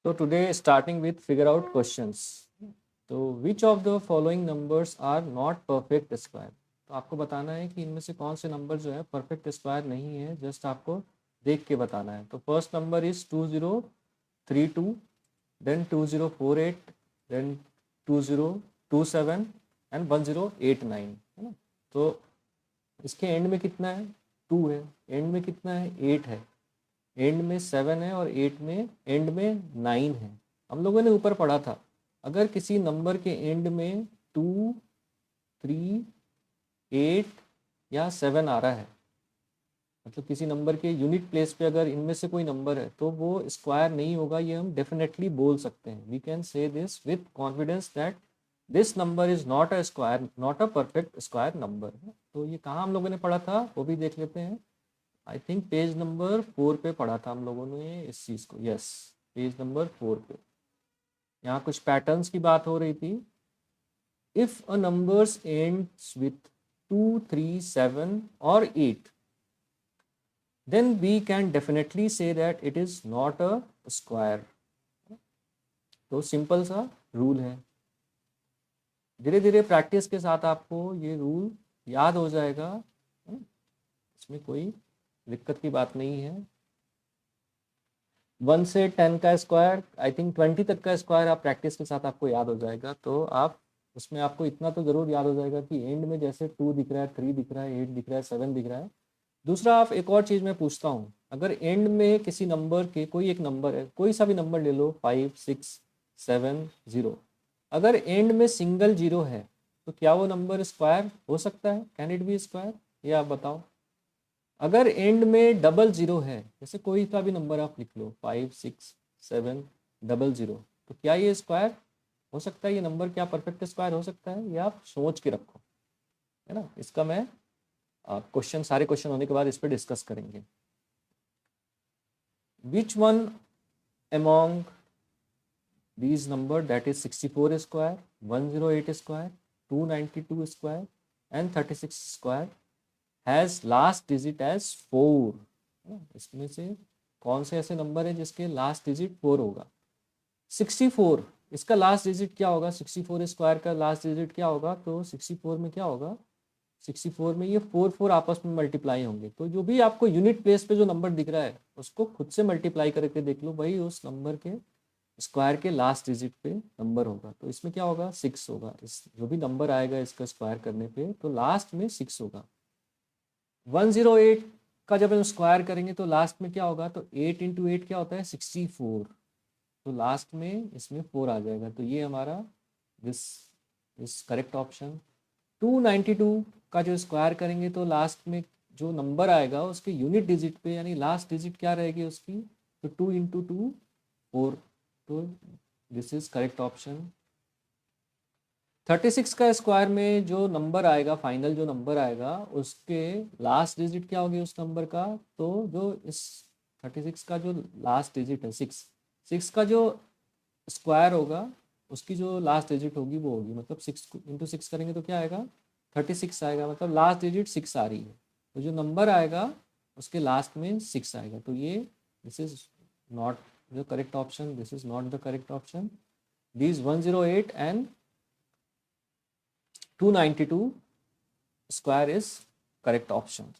So today starting with figure out questions. तो which of the following numbers are not perfect square? तो आपको बताना है कि इनमें से कौन से नंबर जो है परफेक्ट स्क्वायर नहीं है, जस्ट आपको देख के बताना है। तो first number is 2032, then 2048, then 2027 and 1089, है ना। तो इसके एंड में कितना है? 2 है। एंड में कितना है? 8 है। एंड में 7 है और एंड में 9 है। हम लोगों ने ऊपर पढ़ा था, अगर किसी नंबर के एंड में 2, 3, 8 या 7 आ रहा है, मतलब किसी नंबर के यूनिट प्लेस पे अगर इनमें से कोई नंबर है तो वो स्क्वायर नहीं होगा। ये हम डेफिनेटली बोल सकते हैं। We can say this with confidence that this number is not a square, not a perfect square number. तो ये कहाँ हम लोगों ने पढ़ा था वो भी देख लेते हैं। आई थिंक पेज नंबर 4 पे पढ़ा था हम लोगों ने इस चीज़ को। यस, पेज नंबर 4 पे यहाँ कुछ पैटर्न्स की बात हो रही थी। If a numbers ends with 2, 3, 7 और 8, then we can definitely say that it is not a square। तो सिंपल सा रूल है। धीरे धीरे प्रैक्टिस के साथ आपको ये रूल याद हो जाएगा, इसमें कोई दिक्कत की बात नहीं है। 1 से 10 का स्क्वायर, आई थिंक 20 तक का स्क्वायर आप प्रैक्टिस के साथ आपको याद हो जाएगा। तो आप उसमें आपको इतना तो ज़रूर याद हो जाएगा कि एंड में जैसे 2 दिख रहा है, 3 दिख रहा है, 8 दिख रहा है, 7 दिख रहा है। दूसरा, आप एक और चीज़ मैं पूछता हूँ, अगर एंड में किसी नंबर के कोई एक नंबर है, कोई सा भी नंबर ले लो, 5, 6, 7, 0, अगर एंड में सिंगल जीरो है तो क्या वो नंबर स्क्वायर हो सकता है? Can it be square? ये आप बताओ। अगर एंड में डबल जीरो है, जैसे कोई सा भी नंबर आप लिख लो, 5, 6, 7, डबल जीरो, तो क्या ये स्क्वायर हो सकता है? ये नंबर क्या परफेक्ट स्क्वायर हो सकता है? ये आप सोच के रखो, है ना। इसका मैं क्वेश्चन, सारे क्वेश्चन होने के बाद इस पर डिस्कस करेंगे। Which one among these number, that is 64 square, 108 square, 292 square and 36 square has last digit as 4? इसमें से कौन से ऐसे नंबर है जिसके लास्ट डिजिट 4 होगा? 64, इसका लास्ट डिजिट क्या होगा? 64 स्क्वायर का लास्ट डिजिट क्या होगा? तो 64 में क्या होगा? 64 में ये 4 4 आपस में मल्टीप्लाई होंगे। तो जो भी आपको यूनिट प्लेस पे जो नंबर दिख रहा है उसको खुद से मल्टीप्लाई करके देख लो, भाई उस नंबर के स्क्वायर के लास्ट डिजिट पे नंबर होगा। तो इसमें क्या होगा? 6 होगा। इस जो भी नंबर आएगा इसका स्क्वायर करने पे तो लास्ट में 6 होगा। 108 का जब हम स्क्वायर करेंगे तो लास्ट में क्या होगा? तो 8 इंटू 8 क्या होता है? 64। तो लास्ट में इसमें 4 आ जाएगा। तो ये हमारा दिस इज करेक्ट ऑप्शन। 292 का जो स्क्वायर करेंगे तो लास्ट में जो नंबर आएगा उसके यूनिट डिजिट पे, यानी लास्ट डिजिट क्या रहेगी उसकी? तो 2 इंटू 2, 4। तो दिस इज करेक्ट ऑप्शन। 36 का स्क्वायर में जो नंबर आएगा, फाइनल जो नंबर आएगा, उसके लास्ट डिजिट क्या होगी उस नंबर का? तो जो इस 36 का जो लास्ट डिजिट है 6, 6 का जो स्क्वायर होगा उसकी जो लास्ट डिजिट होगी वो होगी, मतलब 6 इंटू 6 करेंगे तो क्या आएगा? 36 आएगा। मतलब लास्ट डिजिट 6 आ रही है, तो जो नंबर आएगा उसके लास्ट में 6 आएगा। तो ये this is not the correct option, this is not the correct option. These 108 and 292 square is correct option.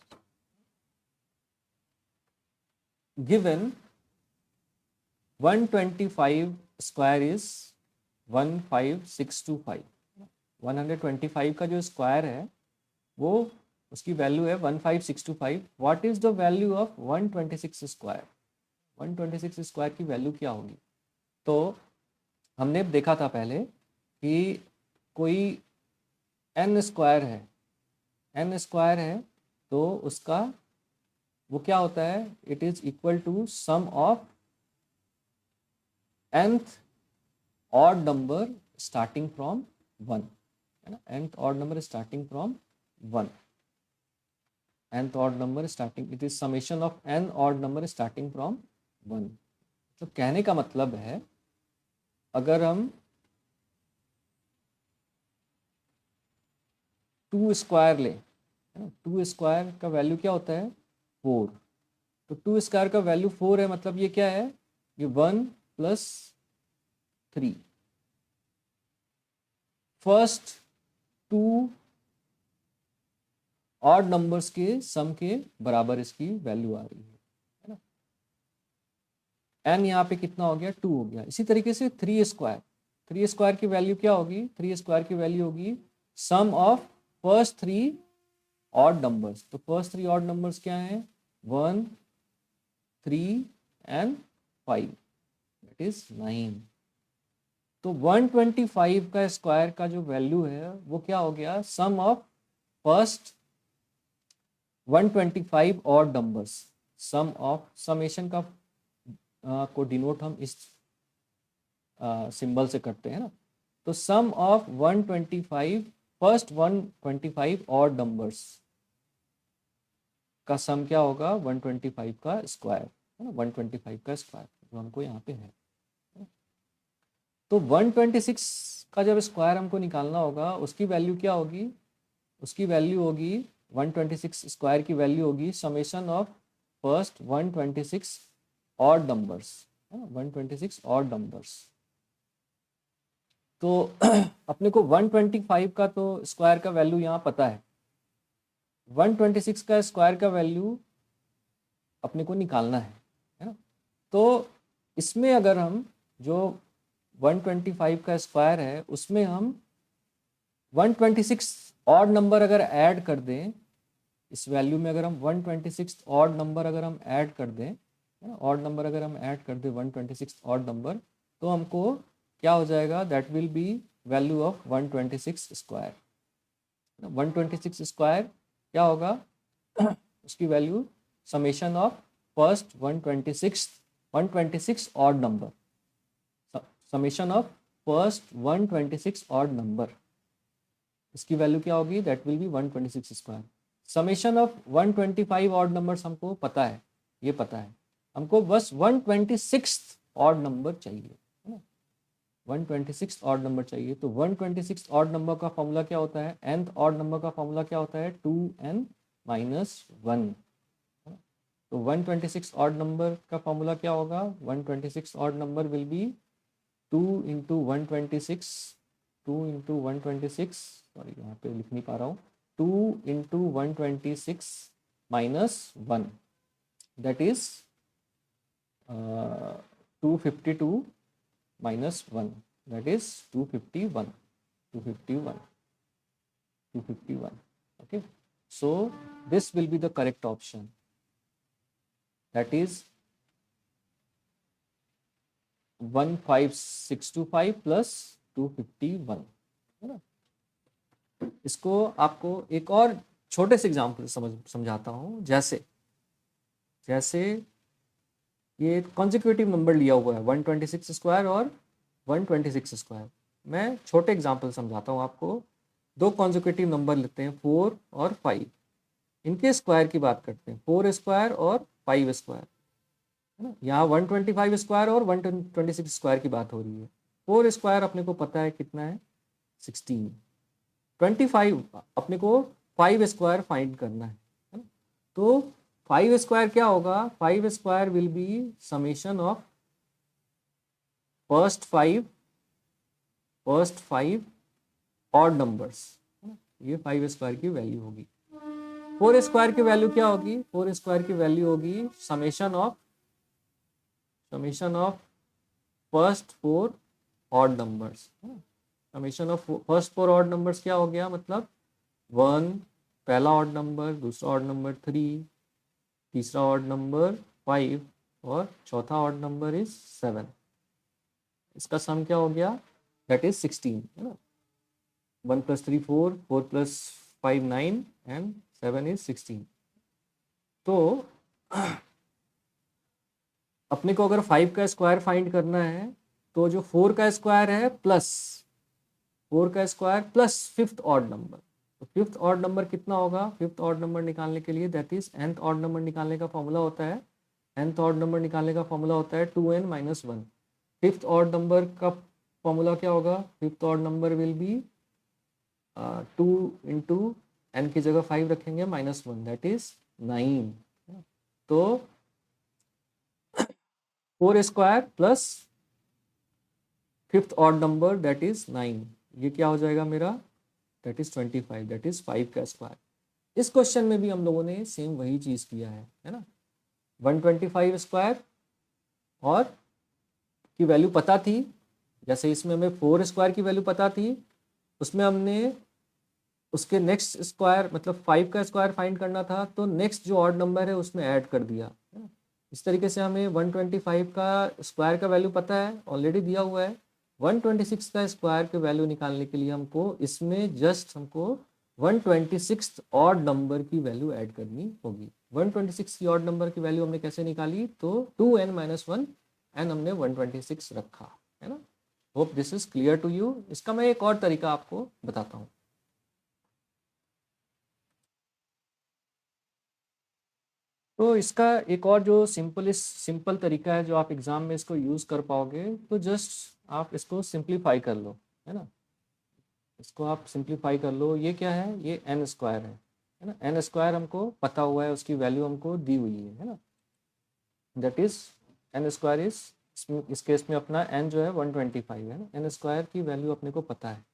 Given 125 square is 15625, 125 का जो स्क्वायर है वो उसकी वैल्यू है 15625। What is the value of 126 square? 126 square की वैल्यू क्या होगी? तो हमने देखा था पहले कि कोई n स्क्वायर है, n स्क्वायर है तो उसका वो क्या होता है? It is equal to sum of nth odd number starting from 1, है ना। nth odd number starting from 1, nth odd number starting, it is summation of n odd number starting from 1। तो कहने का मतलब है अगर हम 2 स्क्वायर लें, है ना, 2 स्क्वायर का वैल्यू क्या होता है? 4। तो 2 स्क्वायर का वैल्यू 4 है, मतलब ये क्या है? ये 1 प्लस 3, फर्स्ट 2 ऑड नंबर्स के सम के बराबर इसकी वैल्यू आ रही है ना। एन यहाँ पे कितना हो गया, 2 हो गया। इसी तरीके से 3 स्क्वायर की वैल्यू क्या होगी, 3 स्क्वायर की वैल्यू होगी सम ऑफ फर्स्ट 3 ऑड नंबर्स। तो फर्स्ट 3 ऑड नंबर्स क्या हैं, 1, 3 एंड 5, दैट इज 9। तो 125 का स्क्वायर का जो वैल्यू है वो क्या हो गया, sum of first 125 odd numbers, sum of, summation का को डिनोट हम इस सिंबल से करते हैं ना। तो सम ऑफ 125 फर्स्ट 125 ऑड नंबर्स का सम क्या होगा, 125 का स्क्वायर है ना, 125 का स्क्वायर जो हमको यहाँ पे है। तो 126 का जब स्क्वायर हमको निकालना होगा, उसकी वैल्यू क्या होगी, उसकी वैल्यू होगी 126 स्क्वायर की वैल्यू होगी summation of first 126 odd numbers, 126 odd numbers. तो अपने को 125 का तो स्क्वायर का वैल्यू यहाँ पता है, 126 का स्क्वायर का वैल्यू अपने को निकालना है ना। तो इसमें अगर हम जो 125 का स्क्वायर है उसमें हम 126 ऑड नंबर अगर ऐड कर दें, इस वैल्यू में अगर हम 126 ऑड नंबर अगर हम ऐड कर दें, ऑड नंबर अगर हम ऐड कर दें 126 ऑड नंबर, तो हमको क्या हो जाएगा, that will B value of 126 square. 126 square क्या होगा, उसकी value summation of first 126 odd number, summation of first 126 odd number, इसकी वैल्यू क्या होगी, that will B 126 square. Summation of 125 odd numbers हमको पता है, ये पता है, हमको बस 126 ऑड नंबर चाहिए, है ना, 126 ऑड नंबर चाहिए। तो 126 ऑड नंबर का फॉर्मूला क्या होता है, nth ऑड नंबर का फॉर्मूला क्या होता है, 2n माइनस 1। तो 126 ऑड नंबर का फॉर्मूला क्या होगा, 126 odd number will be 2 into 126, 2 into 126, sorry यहाँ पे लिख नहीं पा रहा हूँ, 2 into 126 minus 1, that is 252 minus 1, that is 251, 251, 251। okay, so this will be the correct option, that is 15625 plus 251, है ना। इसको आपको एक और छोटे से एग्जाम्पल समझाता हूँ। जैसे जैसे ये कॉन्जिक्यूटिव नंबर लिया हुआ है 126 स्क्वायर और 126 स्क्वायर, मैं छोटे एग्जाम्पल समझाता हूँ आपको। दो कॉन्जिक्यूटिव नंबर लेते हैं 4 और 5, इनके स्क्वायर की बात करते हैं, 4 स्क्वायर और 5 स्क्वायर, है ना। यहाँ 125 स्क्वायर और 126 स्क्वायर की बात हो रही है। 4 स्क्वायर अपने को पता है कितना है, 16। 25 अपने को 5 स्क्वायर फाइंड करना है ना। तो 5 स्क्वायर क्या होगा, 5 square will be summation of first 5 odd numbers, ये 5 स्क्वायर की वैल्यू होगी। 4 स्क्वायर की वैल्यू क्या होगी, 4 स्क्वायर की वैल्यू होगी summation of first 4 odd numbers. Summation of first 4 odd numbers क्या हो गया, मतलब 1 पहला ऑड नंबर, दूसरा ऑड नंबर 3, तीसरा ऑड नंबर 5 और चौथा ऑड नंबर इज 7। इसका सम क्या हो गया, दैट इज 16, है ना। 1 + 3 4, 4 + 5 9 एंड 7 इज 16। तो अपने को अगर 5 का स्क्वायर फाइंड करना है, तो जो 4 का स्क्वायर है प्लस 4 का square plus 5th odd number, तो 5th ऑड नंबर कितना होगा, 5th ऑड नंबर निकालने के लिए that is nth odd number निकालने का फॉर्मूला होता है, nth ऑड नंबर निकालने का फॉर्मूला होता है 2n minus 1। 5th odd number का फॉर्मूला क्या होगा, 5th odd number will be 2 into n की जगह 5 रखेंगे -1, दैट इज 9। तो 4 square plus fifth odd number that is 9, ये क्या हो जाएगा मेरा, दैट इज 25, दैट इज 5 का स्क्वायर। इस क्वेश्चन में भी हम लोगों ने सेम वही चीज़ किया है ना। 125 स्क्वायर और की वैल्यू पता थी, जैसे इसमें हमें 4 स्क्वायर की वैल्यू पता थी, उसमें हमने उसके नेक्स्ट स्क्वायर मतलब 5 का स्क्वायर फाइंड करना था, तो नेक्स्ट जो ऑड नंबर है उसमें ऐड कर दिया, है ना। इस तरीके से हमें 125 का स्क्वायर का वैल्यू पता है, ऑलरेडी दिया हुआ है। 126 का स्क्वायर के वैल्यू निकालने के लिए हमको इसमें जस्ट हमको 126 ऑड नंबर की वैल्यू ऐड करनी होगी। 126 की ऑड नंबर की वैल्यू हमने कैसे निकाली, तो 2n-1 एन हमने 126 रखा, है ना। Hope this is clear to you. इसका मैं एक और तरीका आपको बताता हूँ। तो इसका एक और जो सिंपल तरीका है जो आप एग्जाम में इसको यूज कर पाओगे, तो जस्ट आप इसको सिंप्लीफाई कर लो, है ना। इसको आप सिंप्लीफाई कर लो। ये क्या है, ये एन स्क्वायर है ना। एन स्क्वायर हमको पता हुआ है, उसकी वैल्यू हमको दी हुई है ना। That is n square is, इस केस में अपना एन जो है 125 है ना। एन स्क्वायर की वैल्यू अपने को पता है,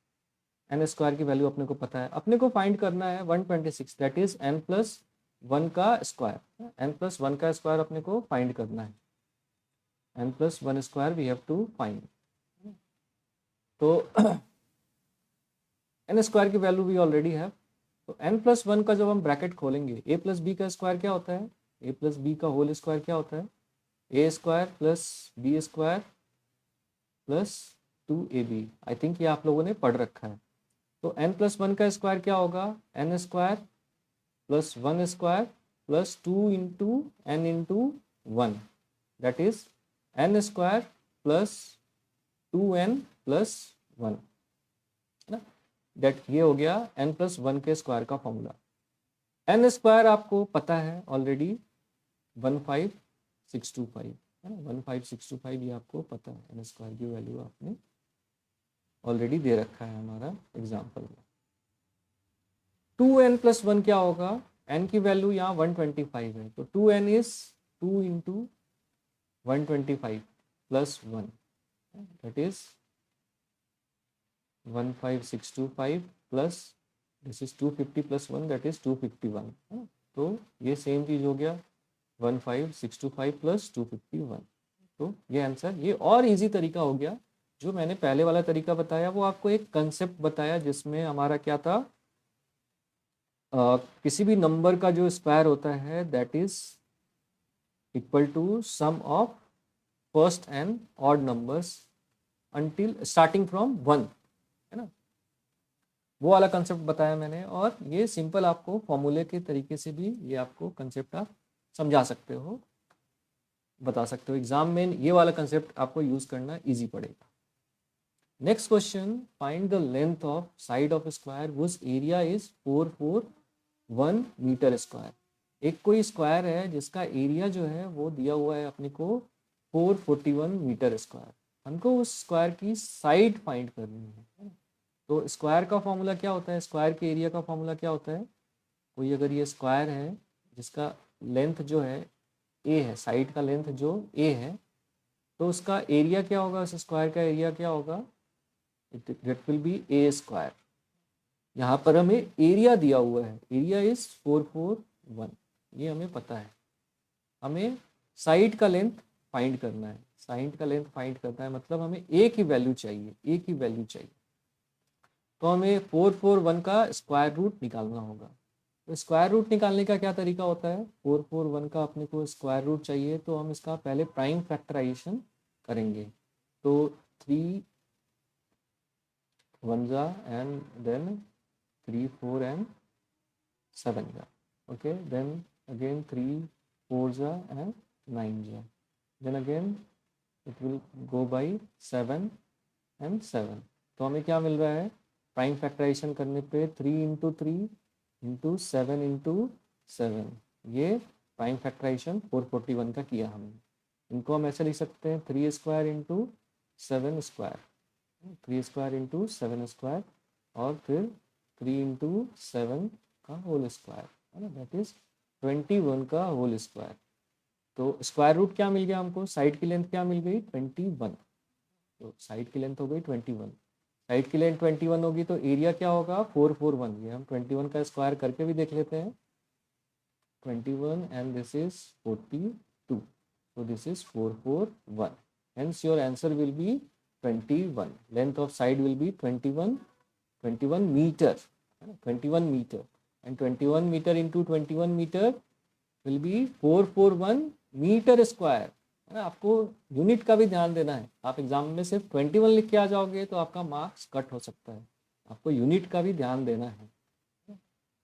एन स्क्वायर की वैल्यू अपने को पता है, अपने को फाइंड करना है 126, दैट इज एन प्लस 1 का स्क्वायर। एन प्लस 1 का स्क्वायर अपने को फाइंड करना है, n plus 1 square we have to find. तो एन स्क्वायर की वैल्यू वी ऑलरेडी है। तो एन प्लस 1 का जब हम ब्रैकेट खोलेंगे, ए प्लस बी का स्क्वायर क्या होता है, ए प्लस बी का होल स्क्वायर क्या होता है, A square plus B square plus 2ab। I think ये आप लोगों ने पढ़ रखा है। तो एन प्लस 1 का स्क्वायर क्या होगा, n square plus 1 square plus 2 into n into 1, that is n square plus 2n plus 1, है ना। दैट ये हो गया एन प्लस 1 के स्क्वायर का फॉर्मूला। एन स्क्वायर आपको पता है ऑलरेडी 15625, है ना। 15625 ये आपको पता है, एन स्क्वायर की वैल्यू आपने ऑलरेडी दे रखा है हमारा एग्जाम्पल में। 2n प्लस 1 क्या होगा, n की वैल्यू यहाँ 125 है, तो 2n is 2 into 125 plus 1, that is 15625 plus this is 250 plus 1, that is 251, है ना। तो ये सेम चीज़ हो गया 15625 प्लस 251। तो ये आंसर, ये और इजी तरीका हो गया। जो मैंने पहले वाला तरीका बताया वो आपको एक कंसेप्ट बताया जिसमें हमारा क्या था, किसी भी नंबर का जो स्क्वायर होता है that is equal to sum of first and odd numbers until starting from 1, है ना। वो वाला कंसेप्ट बताया मैंने, और ये सिंपल आपको फॉर्मूले के तरीके से भी ये आपको कंसेप्ट आप समझा सकते हो, बता सकते हो। एग्जाम में ये वाला कंसेप्ट आपको यूज करना इजी पड़ेगा। Next question, find the length of side of square which area is 441 metre square. एक कोई स्क्वायर है जिसका एरिया जो है वो दिया हुआ है अपने को 441 मीटर स्क्वायर। हमको उस स्क्वायर की साइड फाइंड करनी है। तो स्क्वायर का फॉर्मूला क्या होता है, स्क्वायर के एरिया का फॉर्मूला क्या होता है, कोई अगर ये स्क्वायर है जिसका लेंथ जो है ए है, साइड का लेंथ जो ए है, तो उसका एरिया क्या होगा, उस स्क्वायर का एरिया क्या होगा, it will be A square. यहाँ पर हमें एरिया दिया हुआ है, एरिया इज 441, ये हमें पता है। हमें साइड का लेंथ फाइंड करना है, साइड का लेंथ फाइंड करना है मतलब हमें ए की वैल्यू चाहिए, ए की वैल्यू चाहिए। तो हमें 441 का स्क्वायर रूट निकालना होगा। तो स्क्वायर रूट निकालने का क्या तरीका होता है, 441 का अपने को स्क्वायर रूट चाहिए तो हम इसका पहले प्राइम फैक्टराइजेशन करेंगे। तो 3 1 जा एंड देन 3 4 एंड 7 जा, ओके, देन अगेन 3 4 जा एंड 9 जा, then again it will go by 7 and 7। तो हमें क्या मिल रहा है, प्राइम फैक्टराइजेशन करने पे 3 इंटू 3 इंटू 7 इंटू 7, ये प्राइम फैक्टराइजेशन 441 का किया हमने। इनको हम ऐसे लिख सकते हैं 3 square into 7 square, 3 square into 7 square, और फिर 3 इंटू 7 का होल स्क्वायर, है ना, दैट इज 21 का होल स्क्वायर। तो स्क्वायर रूट क्या मिल गया हमको, साइड की लेंथ क्या मिल गई 21, तो साइड की लेंथ हो गई 21, साइड की लेंथ 21 होगी तो एरिया क्या होगा 441, ये हम 21 का स्क्वायर करके भी देख लेते हैं, 21 and this is 42, so this is 441, hence your answer will be 21, length of side will be 21 meter, 21 meter, and 21 meter into 21 meter will be 441 metre square, है ना। आपको यूनिट का भी ध्यान देना है, आप एग्जाम में सिर्फ 21 लिख के आ जाओगे तो आपका मार्क्स कट हो सकता है, आपको यूनिट का भी ध्यान देना है।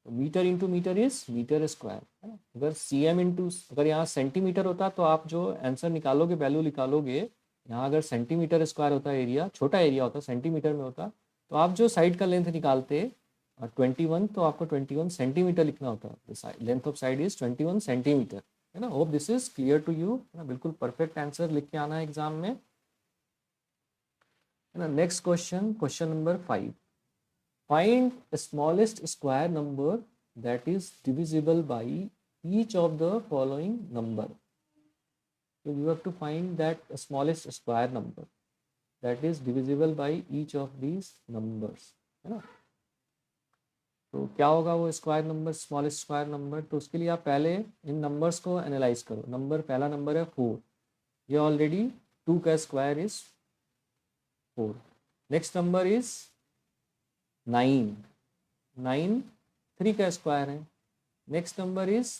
तो metre into metre is metre square, है ना। अगर सीएम इंटू, अगर यहाँ सेंटीमीटर होता तो आप जो आंसर निकालोगे, वैल्यू निकालोगे, यहाँ अगर सेंटीमीटर स्क्वायर होता एरिया, छोटा एरिया होता, सेंटीमीटर में होता, तो आप जो साइड का लेंथ निकालते 21, तो आपको 21 सेंटीमीटर लिखना होता, length of side is 21 centimetre, है ना। Hope this is clear to you, है ना। बिल्कुल परफेक्ट आंसर लिख के आना है एग्जाम में, है ना। Next question, question number 5, find the smallest square number that is divisible by each of the following number. So you have to find that smallest square number that is divisible by each of these numbers, है ना। तो क्या होगा वो square number, smallest square number, तो उसके लिए आप पहले इन नंबर्स को एनालाइज करो। नंबर, पहला नंबर है 4, ये ऑलरेडी 2 का square is 4। Next number is 9 3 का स्क्वायर है। नेक्स्ट नंबर इज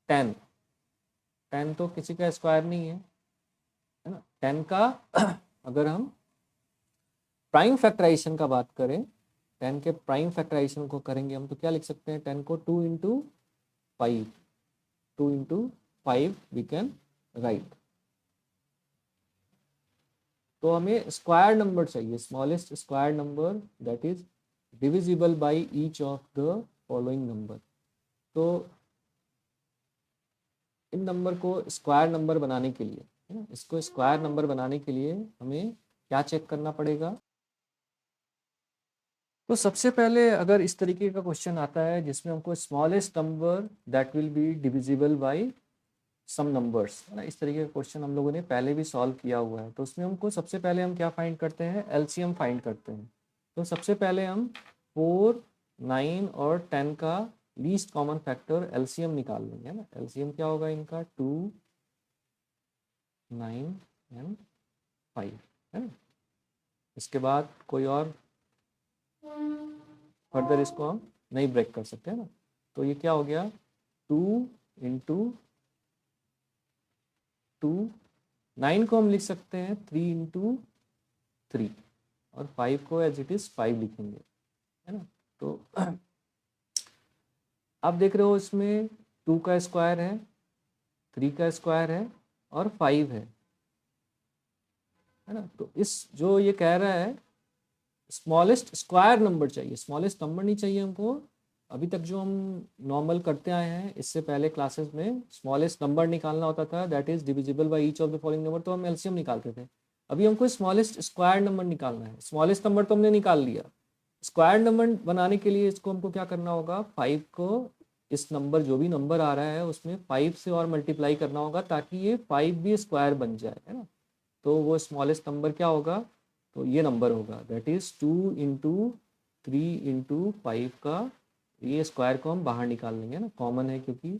10 तो किसी का स्क्वायर नहीं है ना। 10 का अगर हम प्राइम फैक्टराइजेशन का बात करें, 10 के प्राइम फैक्टराइजेशन को करेंगे हम, तो क्या लिख सकते हैं, 10 को 2 इंटू 5 वी कैन राइट। तो हमें स्क्वायर नंबर चाहिए, smallest square number that is divisible by each of the following number. तो इन नंबर को स्क्वायर नंबर बनाने के लिए, है ना, इसको स्क्वायर नंबर बनाने के लिए हमें क्या चेक करना पड़ेगा। तो सबसे पहले अगर इस तरीके का क्वेश्चन आता है जिसमें हमको smallest number that will be divisible by some numbers, है ना, इस तरीके का क्वेश्चन हम लोगों ने पहले भी सॉल्व किया हुआ है। तो उसमें हमको सबसे पहले हम क्या फाइंड करते हैं, एलसीएम फाइंड करते हैं। तो सबसे पहले हम 4, 9 और 10 का लीस्ट कॉमन फैक्टर एलसीएम निकाल लेंगे, है ना। एलसीएम क्या होगा इनका, 2, 9 एंड 5, है ना। इसके बाद कोई और फर्दर इसको हम नहीं ब्रेक कर सकते, है ना। तो ये क्या हो गया, 2 इंटू 2, 9 को हम लिख सकते हैं 3 इंटू 3 और 5 को एज इट इज 5 लिखेंगे, है ना। तो आप देख रहे हो इसमें 2 का स्क्वायर है, 3 का स्क्वायर है और 5 है ना। तो इस जो ये कह रहा है स्मॉलेस्ट स्क्वायर नंबर चाहिए, स्मॉलेस्ट नंबर नहीं चाहिए हमको। अभी तक जो हम नॉर्मल करते आए हैं इससे पहले क्लासेस में, स्मॉलेस्ट नंबर निकालना होता था that is divisible by each of the following number, तो हम एलसीएम निकालते थे। अभी हमको स्मॉलेस्ट स्क्वायर नंबर निकालना है। स्मॉलेस्ट नंबर तो हमने निकाल लिया, स्क्वायर नंबर बनाने के लिए इसको हमको क्या करना होगा, 5 को इस नंबर जो भी नंबर आ रहा है उसमें 5 से और मल्टीप्लाई करना होगा ताकि ये 5 भी स्क्वायर बन जाए, है ना। तो वो स्मॉलेस्ट नंबर क्या होगा, तो ये नंबर होगा दैट इज 2 इंटू 3 इंटू 5 का, ये स्क्वायर को हम बाहर निकाल लेंगे ना, कॉमन है क्योंकि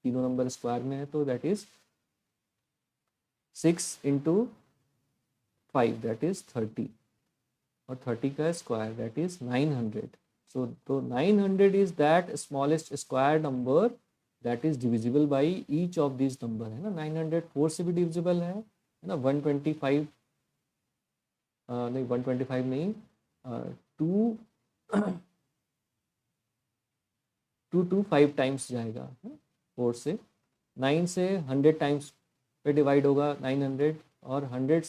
तीनों नंबर स्क्वायर में है। तो that is 6 into 5 that is 30 और 30 का स्क्वायर दैट इज 900। सो तो 900 is that smallest square number that is divisible by each of this number, है ना। 900 4 से भी डिविजिबल है ना। 125 नहीं 125 नहीं, 2 टू 5 टाइम्स जाएगा 4 से। 9 से 100 टाइम्स पे डिवाइड होगा 900 और 100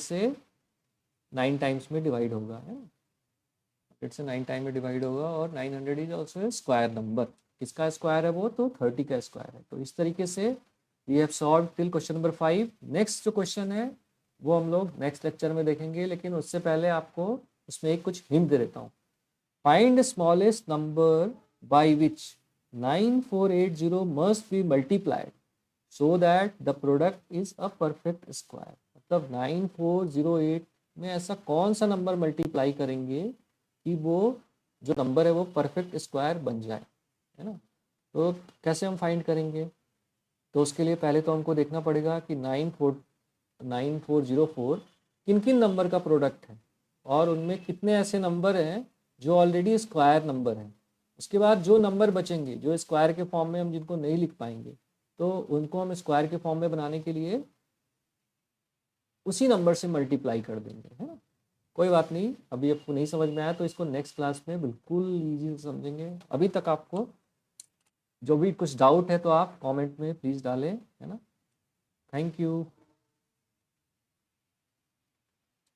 से 9 टाइम्स में डिवाइड होगा, है ना। 100 से 9 टाइम में डिवाइड होगा और 900 इज ऑल्सो स्क्वायर नंबर। किसका स्क्वायर है वो, तो 30 का स्क्वायर है। तो इस तरीके से we have solve till question number 5। Next जो क्वेश्चन है वो हम लोग नेक्स्ट लेक्चर में देखेंगे, लेकिन उससे पहले आपको उसमें एक कुछ हिंट दे देता हूँ। Find smallest number by which 9480 must be multiplied so that the product is a perfect square। मतलब 9408 में ऐसा कौन सा नंबर मल्टीप्लाई करेंगे कि वो जो नंबर है वो परफेक्ट स्क्वायर बन जाए, है ना। तो कैसे हम फाइंड करेंगे, तो उसके लिए पहले तो हमको देखना पड़ेगा कि 9404 किन किन नंबर का प्रोडक्ट है और उनमें कितने ऐसे नंबर हैं जो ऑलरेडी स्क्वायर नंबर हैं। उसके बाद जो नंबर बचेंगे जो स्क्वायर के फॉर्म में हम जिनको नहीं लिख पाएंगे, तो उनको हम स्क्वायर के फॉर्म में बनाने के लिए उसी नंबर से मल्टीप्लाई कर देंगे, है ना। कोई बात नहीं, अभी आपको नहीं समझ में आया तो इसको नेक्स्ट क्लास में बिल्कुल ईजी से समझेंगे। अभी तक आपको जो भी कुछ डाउट है तो आप कमेंट में प्लीज़ डालें, है ना। Thank you.